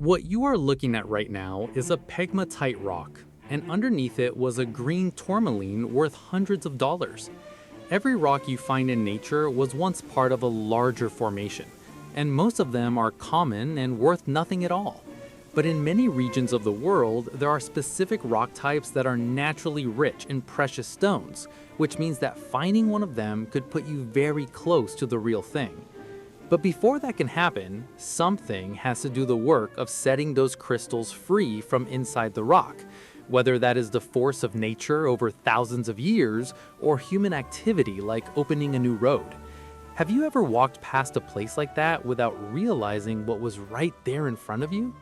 What you are looking at right now is a pegmatite rock, and underneath it was a green tourmaline worth hundreds of dollars. Every rock you find in nature was once part of a larger formation, and most of them are common and worth nothing at all. But in many regions of the world, there are specific rock types that are naturally rich in precious stones, which means that finding one of them could put you very close to the real thing. But before that can happen, something has to do the work of setting those crystals free from inside the rock, whether that is the force of nature over thousands of years or human activity like opening a new road. Have you ever walked past a place like that without realizing what was right there in front of you?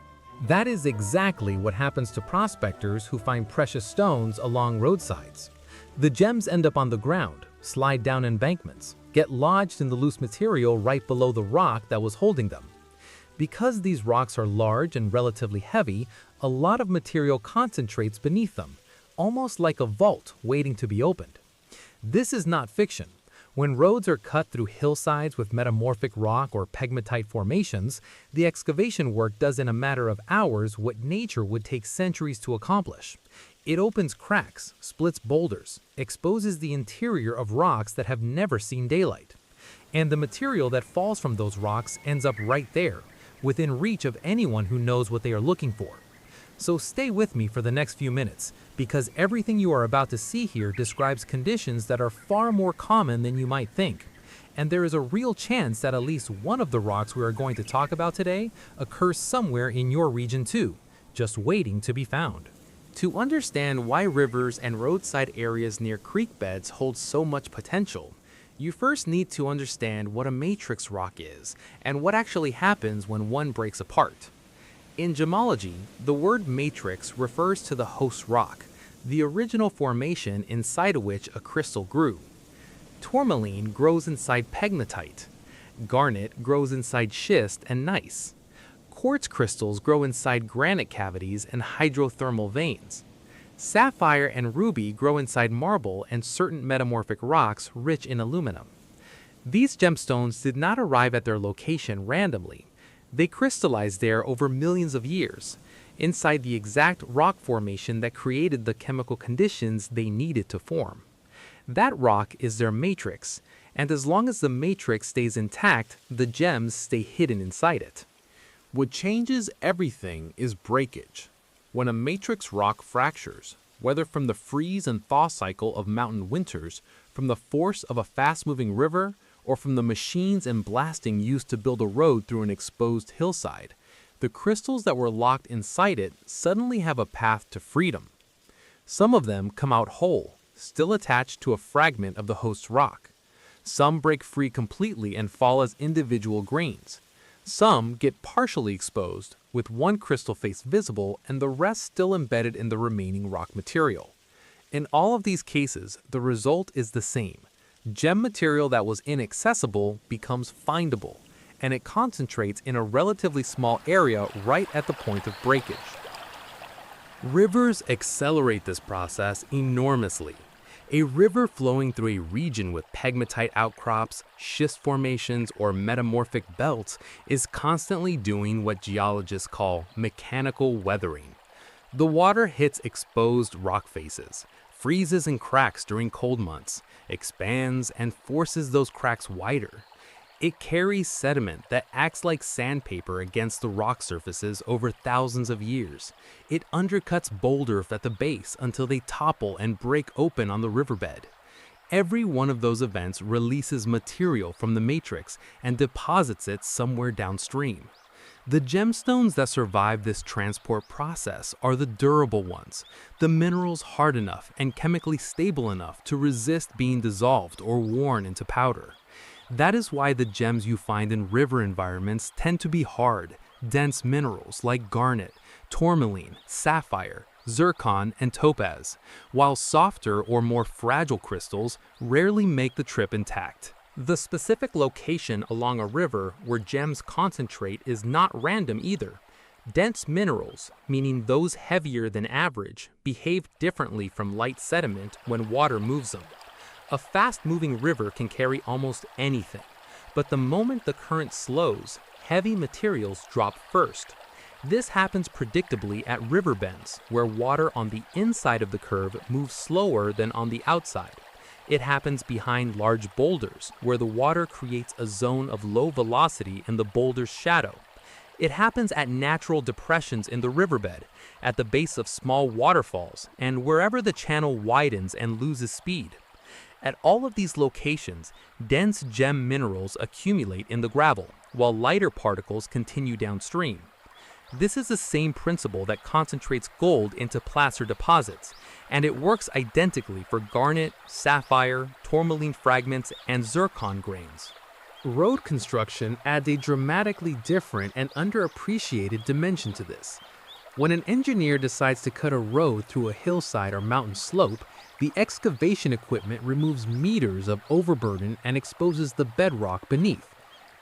That is exactly what happens to prospectors who find precious stones along roadsides. The gems end up on the ground, slide down embankments, get lodged in the loose material right below the rock that was holding them. Because these rocks are large and relatively heavy, a lot of material concentrates beneath them, almost like a vault waiting to be opened. This is not fiction. When roads are cut through hillsides with metamorphic rock or pegmatite formations, the excavation work does in a matter of hours what nature would take centuries to accomplish. It opens cracks, splits boulders, exposes the interior of rocks that have never seen daylight. And the material that falls from those rocks ends up right there, within reach of anyone who knows what they are looking for. So stay with me for the next few minutes, because everything you are about to see here describes conditions that are far more common than you might think. And there is a real chance that at least one of the rocks we are going to talk about today occurs somewhere in your region too, just waiting to be found. To understand why rivers and roadside areas near creek beds hold so much potential, you first need to understand what a matrix rock is and what actually happens when one breaks apart. In gemology, the word matrix refers to the host rock, the original formation inside of which a crystal grew. Tourmaline grows inside pegmatite. Garnet grows inside schist and gneiss. Quartz crystals grow inside granite cavities and hydrothermal veins. Sapphire and ruby grow inside marble and certain metamorphic rocks rich in aluminum. These gemstones did not arrive at their location randomly. They crystallized there over millions of years, inside the exact rock formation that created the chemical conditions they needed to form. That rock is their matrix, and as long as the matrix stays intact, the gems stay hidden inside it. What changes everything is breakage. When a matrix rock fractures, whether from the freeze and thaw cycle of mountain winters, from the force of a fast-moving river, or from the machines and blasting used to build a road through an exposed hillside, the crystals that were locked inside it suddenly have a path to freedom. Some of them come out whole, still attached to a fragment of the host rock. Some break free completely and fall as individual grains. Some get partially exposed, with one crystal face visible and the rest still embedded in the remaining rock material. In all of these cases, the result is the same. Gem material that was inaccessible becomes findable, and it concentrates in a relatively small area right at the point of breakage. Rivers accelerate this process enormously. A river flowing through a region with pegmatite outcrops, schist formations, or metamorphic belts is constantly doing what geologists call mechanical weathering. The water hits exposed rock faces, freezes and cracks during cold months, expands and forces those cracks wider. It carries sediment that acts like sandpaper against the rock surfaces over thousands of years. It undercuts boulders at the base until they topple and break open on the riverbed. Every one of those events releases material from the matrix and deposits it somewhere downstream. The gemstones that survive this transport process are the durable ones, the minerals hard enough and chemically stable enough to resist being dissolved or worn into powder. That is why the gems you find in river environments tend to be hard, dense minerals like garnet, tourmaline, sapphire, zircon, and topaz, while softer or more fragile crystals rarely make the trip intact. The specific location along a river where gems concentrate is not random either. Dense minerals, meaning those heavier than average, behave differently from light sediment when water moves them. A fast-moving river can carry almost anything, but the moment the current slows, heavy materials drop first. This happens predictably at river bends, where water on the inside of the curve moves slower than on the outside. It happens behind large boulders, where the water creates a zone of low velocity in the boulder's shadow. It happens at natural depressions in the riverbed, at the base of small waterfalls, and wherever the channel widens and loses speed. At all of these locations, dense gem minerals accumulate in the gravel, while lighter particles continue downstream. This is the same principle that concentrates gold into placer deposits, and it works identically for garnet, sapphire, tourmaline fragments, and zircon grains. Road construction adds a dramatically different and underappreciated dimension to this. When an engineer decides to cut a road through a hillside or mountain slope, the excavation equipment removes meters of overburden and exposes the bedrock beneath.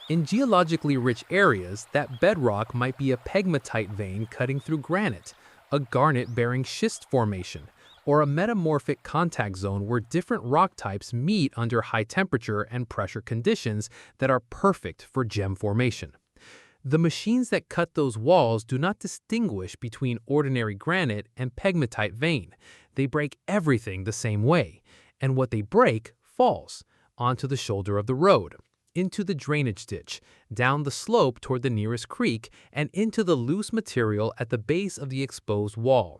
In geologically rich areas, that bedrock might be a pegmatite vein cutting through granite, a garnet-bearing schist formation, or a metamorphic contact zone where different rock types meet under high temperature and pressure conditions that are perfect for gem formation. The machines that cut those walls do not distinguish between ordinary granite and pegmatite vein. They break everything the same way, and what they break falls onto the shoulder of the road, into the drainage ditch, down the slope toward the nearest creek, and into the loose material at the base of the exposed wall.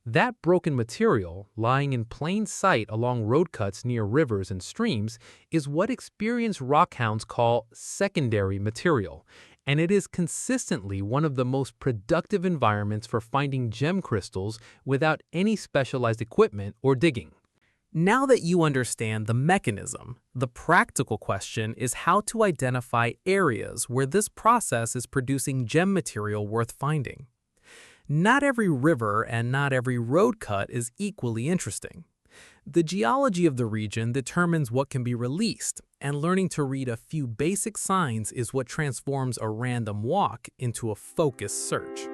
That broken material, lying in plain sight along road cuts near rivers and streams, is what experienced rockhounds call secondary material, and it is consistently one of the most productive environments for finding gem crystals without any specialized equipment or digging. Now that you understand the mechanism, the practical question is how to identify areas where this process is producing gem material worth finding. Not every river and not every road cut is equally interesting. The geology of the region determines what can be released, and learning to read a few basic signs is what transforms a random walk into a focused search.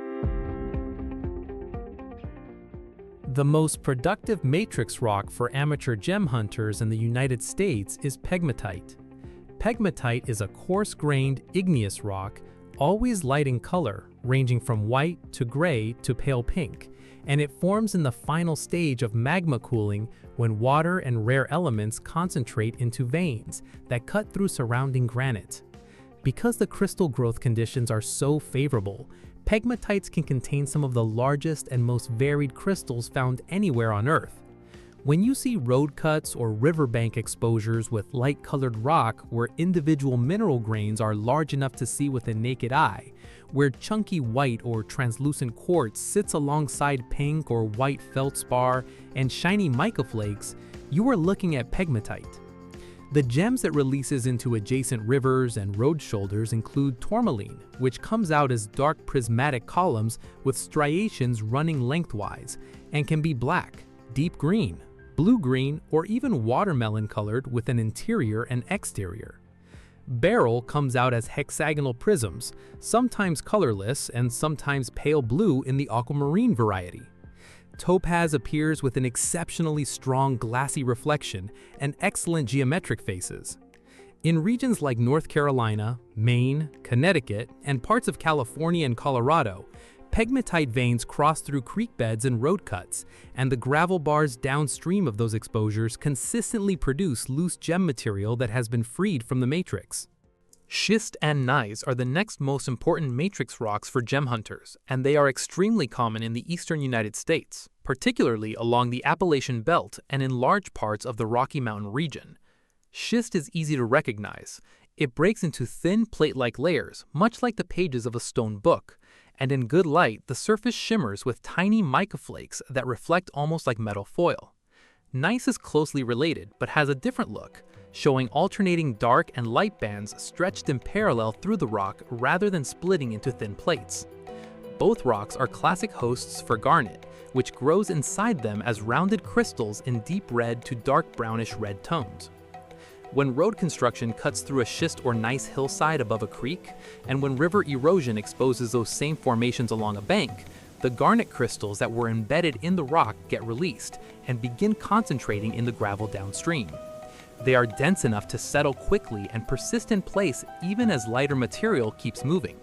The most productive matrix rock for amateur gem hunters in the United States is pegmatite. Pegmatite is a coarse-grained igneous rock, always light in color, ranging from white to gray to pale pink, and it forms in the final stage of magma cooling when water and rare elements concentrate into veins that cut through surrounding granite. Because the crystal growth conditions are so favorable, pegmatites can contain some of the largest and most varied crystals found anywhere on Earth. When you see road cuts or riverbank exposures with light-colored rock where individual mineral grains are large enough to see with the naked eye, where chunky white or translucent quartz sits alongside pink or white feldspar and shiny mica flakes, you are looking at pegmatite. The gems it releases into adjacent rivers and road shoulders include tourmaline, which comes out as dark prismatic columns with striations running lengthwise, and can be black, deep green, blue-green, or even watermelon-colored with an interior and exterior. Beryl comes out as hexagonal prisms, sometimes colorless and sometimes pale blue in the aquamarine variety. Topaz appears with an exceptionally strong glassy reflection and excellent geometric faces. In regions like North Carolina, Maine, Connecticut, and parts of California and Colorado, pegmatite veins cross through creek beds and road cuts, and the gravel bars downstream of those exposures consistently produce loose gem material that has been freed from the matrix. Schist and gneiss are the next most important matrix rocks for gem hunters, and they are extremely common in the eastern United States, particularly along the Appalachian Belt and in large parts of the Rocky Mountain region. Schist is easy to recognize. It breaks into thin plate-like layers, much like the pages of a stone book, and in good light, the surface shimmers with tiny mica flakes that reflect almost like metal foil. Gneiss is closely related, but has a different look, showing alternating dark and light bands stretched in parallel through the rock rather than splitting into thin plates. Both rocks are classic hosts for garnet, which grows inside them as rounded crystals in deep red to dark brownish red tones. When road construction cuts through a schist or gneiss hillside above a creek, and when river erosion exposes those same formations along a bank, the garnet crystals that were embedded in the rock get released and begin concentrating in the gravel downstream. They are dense enough to settle quickly and persist in place even as lighter material keeps moving.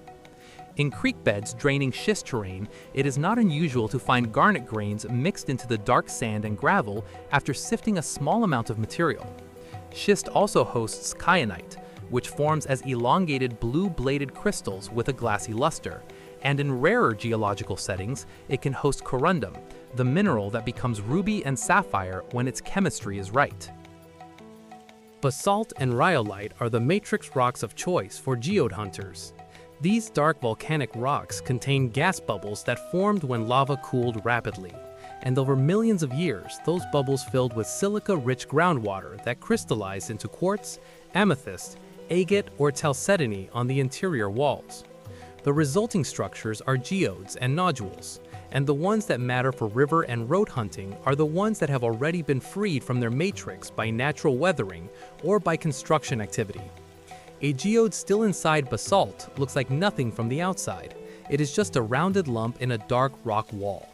In creek beds draining schist terrain, it is not unusual to find garnet grains mixed into the dark sand and gravel after sifting a small amount of material. Schist also hosts kyanite, which forms as elongated blue-bladed crystals with a glassy luster, and in rarer geological settings, it can host corundum, the mineral that becomes ruby and sapphire when its chemistry is right. Basalt and rhyolite are the matrix rocks of choice for geode hunters. These dark volcanic rocks contain gas bubbles that formed when lava cooled rapidly, and over millions of years, those bubbles filled with silica-rich groundwater that crystallized into quartz, amethyst, agate, or chalcedony on the interior walls. The resulting structures are geodes and nodules, and the ones that matter for river and road hunting are the ones that have already been freed from their matrix by natural weathering or by construction activity. A geode still inside basalt looks like nothing from the outside. It is just a rounded lump in a dark rock wall.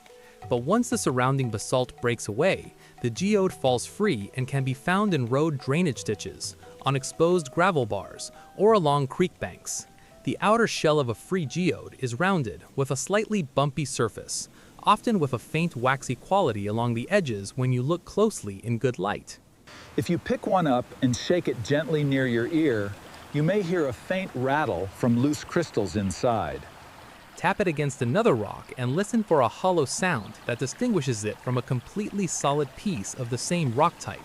But once the surrounding basalt breaks away, the geode falls free and can be found in road drainage ditches, on exposed gravel bars, or along creek banks. The outer shell of a free geode is rounded with a slightly bumpy surface, often with a faint waxy quality along the edges when you look closely in good light. If you pick one up and shake it gently near your ear, you may hear a faint rattle from loose crystals inside. Tap it against another rock and listen for a hollow sound that distinguishes it from a completely solid piece of the same rock type.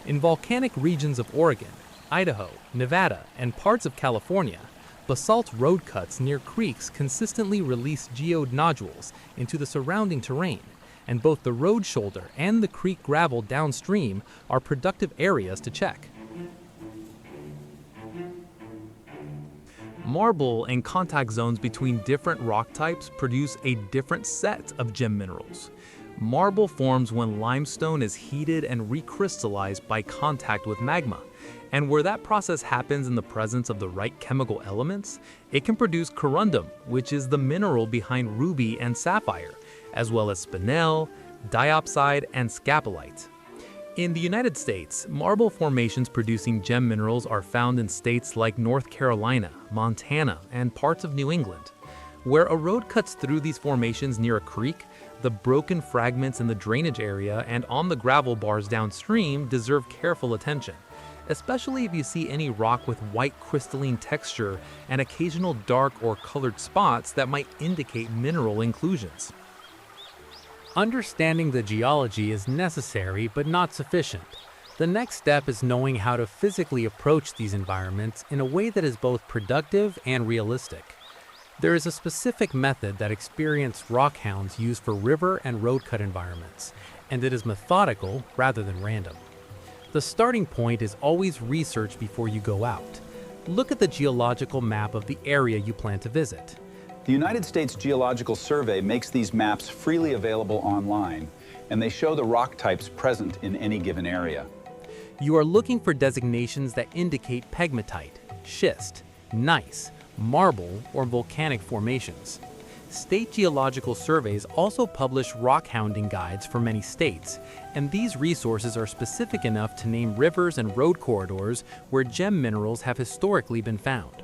In volcanic regions of Oregon, Idaho, Nevada, and parts of California, basalt road cuts near creeks consistently release geode nodules into the surrounding terrain, and both the road shoulder and the creek gravel downstream are productive areas to check. Marble and contact zones between different rock types produce a different set of gem minerals. Marble forms when limestone is heated and recrystallized by contact with magma. And where that process happens in the presence of the right chemical elements, it can produce corundum, which is the mineral behind ruby and sapphire, as well as spinel, diopside, and scapolite. In the United States, marble formations producing gem minerals are found in states like North Carolina, Montana, and parts of New England. Where a road cuts through these formations near a creek, the broken fragments in the drainage area and on the gravel bars downstream deserve careful attention, especially if you see any rock with white crystalline texture and occasional dark or colored spots that might indicate mineral inclusions. Understanding the geology is necessary but not sufficient. The next step is knowing how to physically approach these environments in a way that is both productive and realistic. There is a specific method that experienced rockhounds use for river and road cut environments, and it is methodical rather than random. The starting point is always research before you go out. Look at the geological map of the area you plan to visit. The United States Geological Survey makes these maps freely available online, and they show the rock types present in any given area. You are looking for designations that indicate pegmatite, schist, gneiss, marble, or volcanic formations. State geological surveys also publish rockhounding guides for many states, and these resources are specific enough to name rivers and road corridors where gem minerals have historically been found.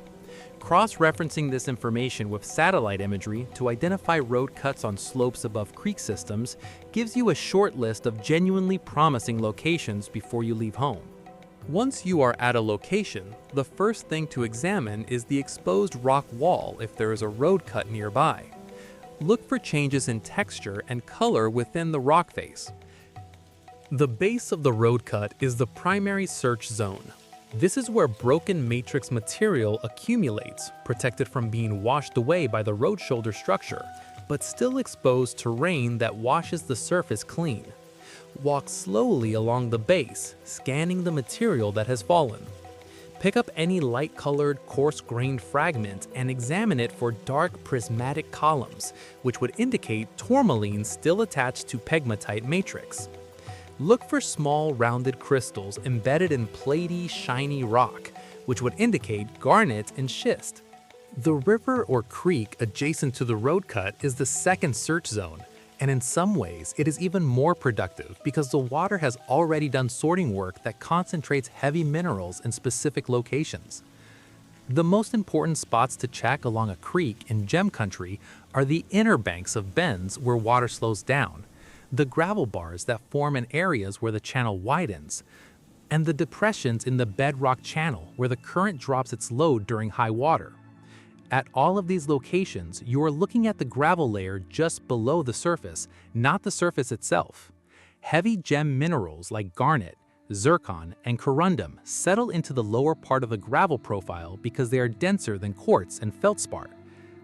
Cross-referencing this information with satellite imagery to identify road cuts on slopes above creek systems gives you a short list of genuinely promising locations before you leave home. Once you are at a location, the first thing to examine is the exposed rock wall if there is a road cut nearby. Look for changes in texture and color within the rock face. The base of the road cut is the primary search zone. This is where broken matrix material accumulates, protected from being washed away by the road shoulder structure, but still exposed to rain that washes the surface clean. Walk slowly along the base, scanning the material that has fallen. Pick up any light-colored, coarse-grained fragment and examine it for dark prismatic columns, which would indicate tourmalines still attached to pegmatite matrix. Look for small, rounded crystals embedded in platy, shiny rock, which would indicate garnet and schist. The river or creek adjacent to the road cut is the second search zone, and in some ways it is even more productive because the water has already done sorting work that concentrates heavy minerals in specific locations. The most important spots to check along a creek in gem country are the inner banks of bends where water slows down, the gravel bars that form in areas where the channel widens, and the depressions in the bedrock channel where the current drops its load during high water. At all of these locations, you are looking at the gravel layer just below the surface, not the surface itself. Heavy gem minerals like garnet, zircon, and corundum settle into the lower part of the gravel profile because they are denser than quartz and feldspar.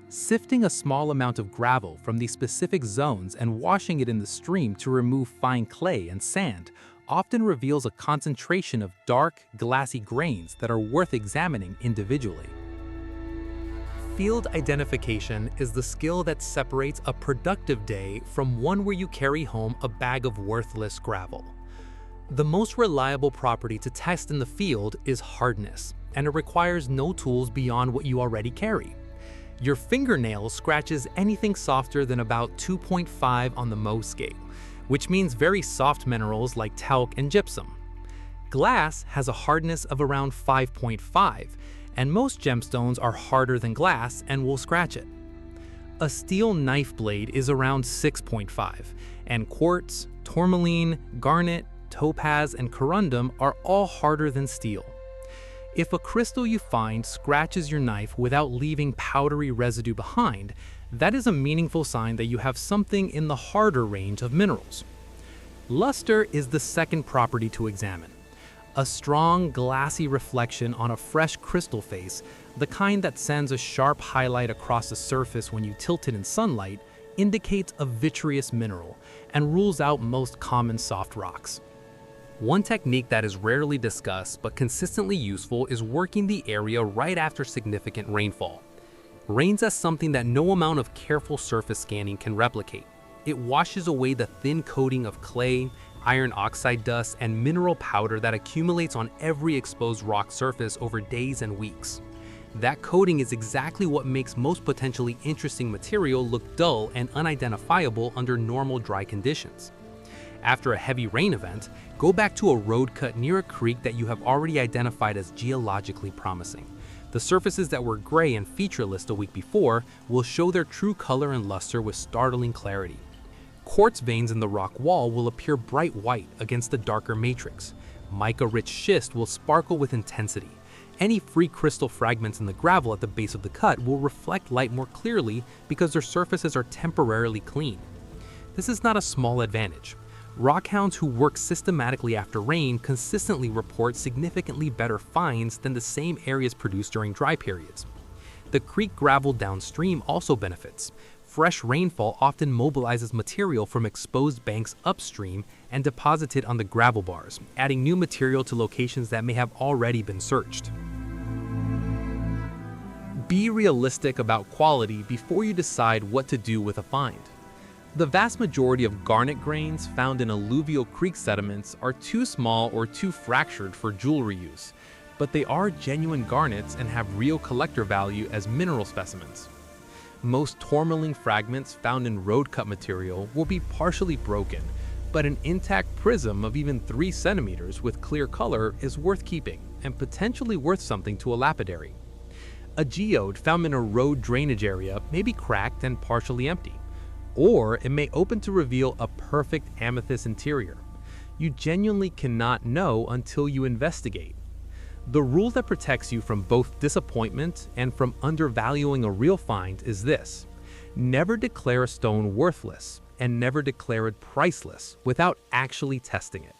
Sifting a small amount of gravel from these specific zones and washing it in the stream to remove fine clay and sand often reveals a concentration of dark, glassy grains that are worth examining individually. Field identification is the skill that separates a productive day from one where you carry home a bag of worthless gravel. The most reliable property to test in the field is hardness, and it requires no tools beyond what you already carry. Your fingernail scratches anything softer than about 2.5 on the Mohs scale, which means very soft minerals like talc and gypsum. Glass has a hardness of around 5.5, and most gemstones are harder than glass and will scratch it. A steel knife blade is around 6.5, and quartz, tourmaline, garnet, topaz, and corundum are all harder than steel. If a crystal you find scratches your knife without leaving powdery residue behind, that is a meaningful sign that you have something in the harder range of minerals. Luster is the second property to examine. A strong, glassy reflection on a fresh crystal face, the kind that sends a sharp highlight across the surface when you tilt it in sunlight, indicates a vitreous mineral and rules out most common soft rocks. One technique that is rarely discussed but consistently useful is working the area right after significant rainfall. Rains as something that no amount of careful surface scanning can replicate. It washes away the thin coating of clay, iron oxide dust, and mineral powder that accumulates on every exposed rock surface over days and weeks. That coating is exactly what makes most potentially interesting material look dull and unidentifiable under normal dry conditions. After a heavy rain event, go back to a road cut near a creek that you have already identified as geologically promising. The surfaces that were gray and featureless the week before will show their true color and luster with startling clarity. Quartz veins in the rock wall will appear bright white against the darker matrix. Mica-rich schist will sparkle with intensity. Any free crystal fragments in the gravel at the base of the cut will reflect light more clearly because their surfaces are temporarily clean. This is not a small advantage. Rockhounds who work systematically after rain consistently report significantly better finds than the same areas produced during dry periods. The creek gravel downstream also benefits. Fresh rainfall often mobilizes material from exposed banks upstream and deposits it on the gravel bars, adding new material to locations that may have already been searched. Be realistic about quality before you decide what to do with a find. The vast majority of garnet grains found in alluvial creek sediments are too small or too fractured for jewelry use, but they are genuine garnets and have real collector value as mineral specimens. Most tourmaline fragments found in road cut material will be partially broken, but an intact prism of even 3 centimeters with clear color is worth keeping and potentially worth something to a lapidary. A geode found in a road drainage area may be cracked and partially empty, or it may open to reveal a perfect amethyst interior. You genuinely cannot know until you investigate. The rule that protects you from both disappointment and from undervaluing a real find is this: never declare a stone worthless and never declare it priceless without actually testing it.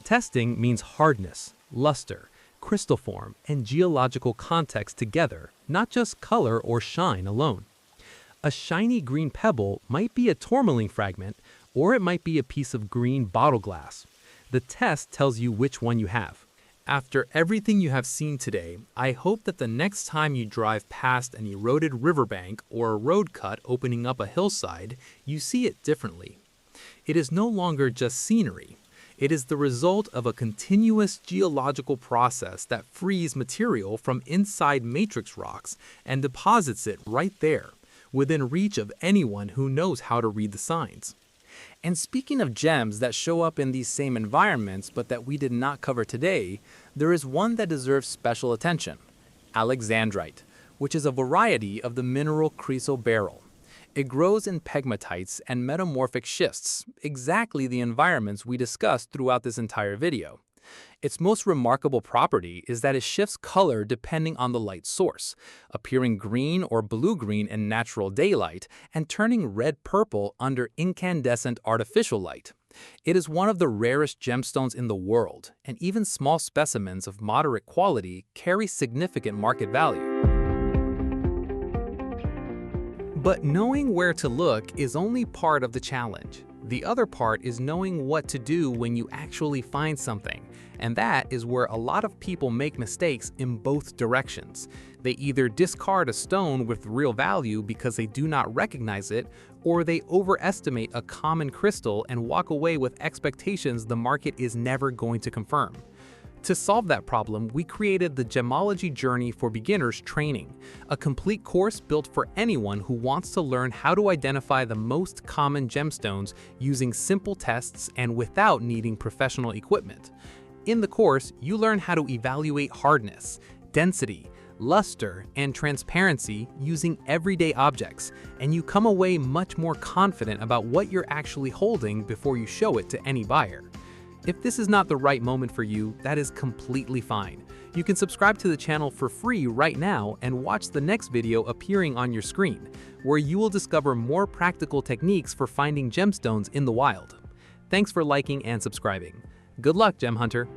Testing means hardness, luster, crystal form, and geological context together, not just color or shine alone. A shiny green pebble might be a tourmaline fragment, or it might be a piece of green bottle glass. The test tells you which one you have. After everything you have seen today, I hope that the next time you drive past an eroded riverbank or a road cut opening up a hillside, you see it differently. It is no longer just scenery. It is the result of a continuous geological process that frees material from inside matrix rocks and deposits it right there, within reach of anyone who knows how to read the signs. And speaking of gems that show up in these same environments but that we did not cover today, there is one that deserves special attention: alexandrite, which is a variety of the mineral chrysoberyl. It grows in pegmatites and metamorphic schists, exactly the environments we discussed throughout this entire video. Its most remarkable property is that it shifts color depending on the light source, appearing green or blue-green in natural daylight and turning red-purple under incandescent artificial light. It is one of the rarest gemstones in the world, and even small specimens of moderate quality carry significant market value. But knowing where to look is only part of the challenge. The other part is knowing what to do when you actually find something, and that is where a lot of people make mistakes in both directions. They either discard a stone with real value because they do not recognize it, or they overestimate a common crystal and walk away with expectations the market is never going to confirm. To solve that problem, we created the Gemology Journey for Beginners training, a complete course built for anyone who wants to learn how to identify the most common gemstones using simple tests and without needing professional equipment. In the course, you learn how to evaluate hardness, density, luster, and transparency using everyday objects, and you come away much more confident about what you're actually holding before you show it to any buyer. If this is not the right moment for you, that is completely fine. You can subscribe to the channel for free right now and watch the next video appearing on your screen, where you will discover more practical techniques for finding gemstones in the wild. Thanks for liking and subscribing. Good luck, Gem Hunter!